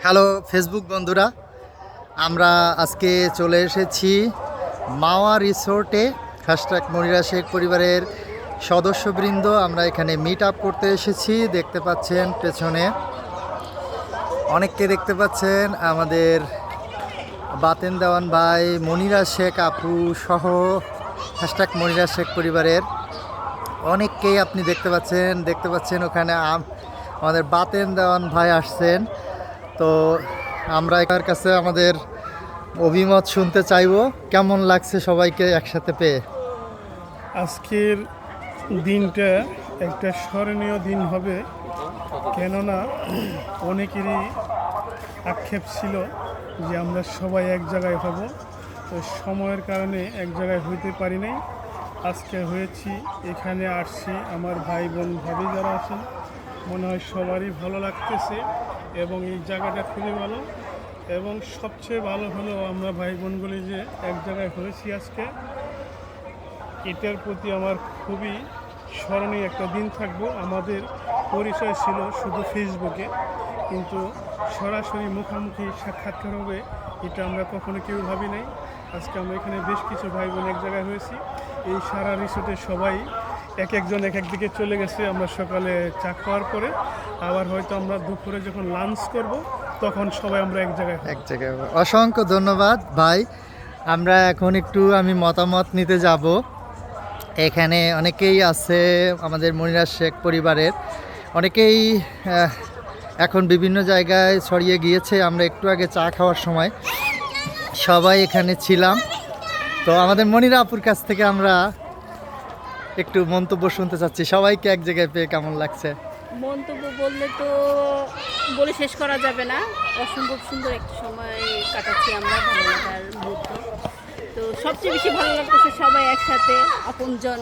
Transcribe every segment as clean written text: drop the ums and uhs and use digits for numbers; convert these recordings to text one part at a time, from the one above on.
Hello Facebook বন্ধুরা, আমরা আজকে চলে এসেছি মাওয়া রিসোর্টে। মনিরা শেখ পরিবারের সদস্যবৃন্দ আমরা এখানে মিট আপ করতে এসেছি। দেখতে পাচ্ছেন পেছনে অনেককে দেখতে পাচ্ছেন, আমাদের বাতেন দেওয়ান ভাই, মনিরা শেখ আপু সহ মনিরা শেখ পরিবারের অনেককেই আপনি দেখতে পাচ্ছেন। ওখানে আমাদের বাতেন দেওয়ান ভাই আসছেন। তো আমরা এখার কাছে আমাদের অভিমত শুনতে চাইবো, কেমন লাগছে সবাইকে একসাথে পেয়ে। আজকের দিনটা একটা স্মরণীয় দিন হবে, কেননা অনেকেরই আক্ষেপ ছিল যে আমরা সবাই এক জায়গায় হব, তো সময়ের কারণে এক জায়গায় হইতে পারি নাই। আজকে হয়েছি, এখানে আসছি, আমার ভাই বোন ভাবি যারা আছেন মনে হয় সবারই ভালো লাগতেছে এবং এই জায়গাটা খুবই ভালো। এবং সবচেয়ে ভালো হলো আমরা ভাই বোনগুলি যে এক জায়গায় হয়েছি আজকে, এটার প্রতি আমার খুবই স্মরণীয় একটা দিন থাকবো। আমাদের পরিচয় ছিল শুধু ফেসবুকে, কিন্তু সরাসরি মুখোমুখি সাক্ষাৎকার হবে এটা আমরা কখনো কেউ ভাবি নাই। আজকে আমরা এখানে বেশ কিছু ভাই বোন এক জায়গায় হয়েছি। এই সারা রিসোর্টে সবাই এক একজন এক একদিকে চলে গেছে। আমরা সকালে চা খাওয়ার পরে আবার হয়তো আমরা দুপুরে যখন লাঞ্চ করব তখন সবাই আমরা এক জায়গায়। অসংখ্য ধন্যবাদ ভাই। আমরা এখন আমি মতামত নিতে যাব। এখানে অনেকেই আছে আমাদের মনিরা শেখ পরিবারের, অনেকেই এখন বিভিন্ন জায়গায় ছড়িয়ে গিয়েছে। আমরা একটু আগে চা খাওয়ার সময় সবাই এখানে ছিলাম। তো আমাদের মনিরা আপুর কাছ থেকে আমরা একটু মন্তব্য শুনতে চাচ্ছি, সবাইকে এক জায়গায় পেয়ে কেমন লাগছে। মন্তব্য বললে তো বলে শেষ করা যাবে না। অসম্ভব সুন্দর একটা সময় কাটাচ্ছি আমরা, ভালো লাগার মুহূর্ত। তো সবচেয়ে বেশি ভালো লাগতেছে সবাই একসাথে, আপনজন,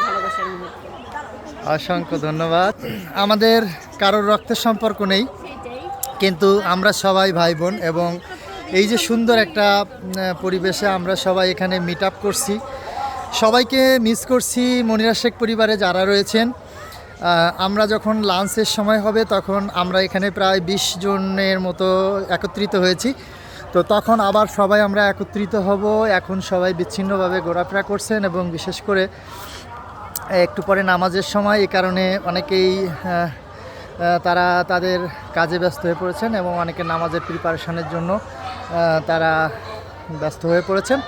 ভালোবাসার মুহূর্ত। অসংখ্য ধন্যবাদ। আমাদের কারোর রক্তের সম্পর্ক নেই, কিন্তু আমরা সবাই ভাই বোন এবং এই যে সুন্দর একটা পরিবেশে আমরা সবাই এখানে মিট আপ করছি। সবাইকে মিস করছি মনিরা শেখ পরিবারে যারা রয়েছেন। আমরা যখন লাঞ্চের সময় হবে তখন আমরা এখানে প্রায় 20 জনের মতো একত্রিত হয়েছি। তো তখন আবার সবাই আমরা একত্রিত হব। এখন সবাই বিচ্ছিন্নভাবে ঘোরাফেরা করছেন এবং বিশেষ করে একটু পরে নামাজের সময়, এই কারণে অনেকেই তারা তাদের কাজে ব্যস্ত হয়ে পড়েছেন এবং অনেকে নামাজের প্রিপারেশনের জন্য তারা ব্যস্ত হয়ে পড়েছেন।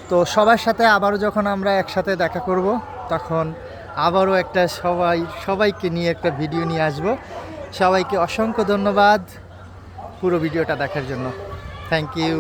তো সবার সাথে আবারও যখন আমরা একসাথে দেখা করব তখন আবারও একটা সবাইকে নিয়ে একটা ভিডিও নিয়ে আসব। সবাইকে অসংখ্য ধন্যবাদ পুরো ভিডিওটা দেখার জন্য। Thank you.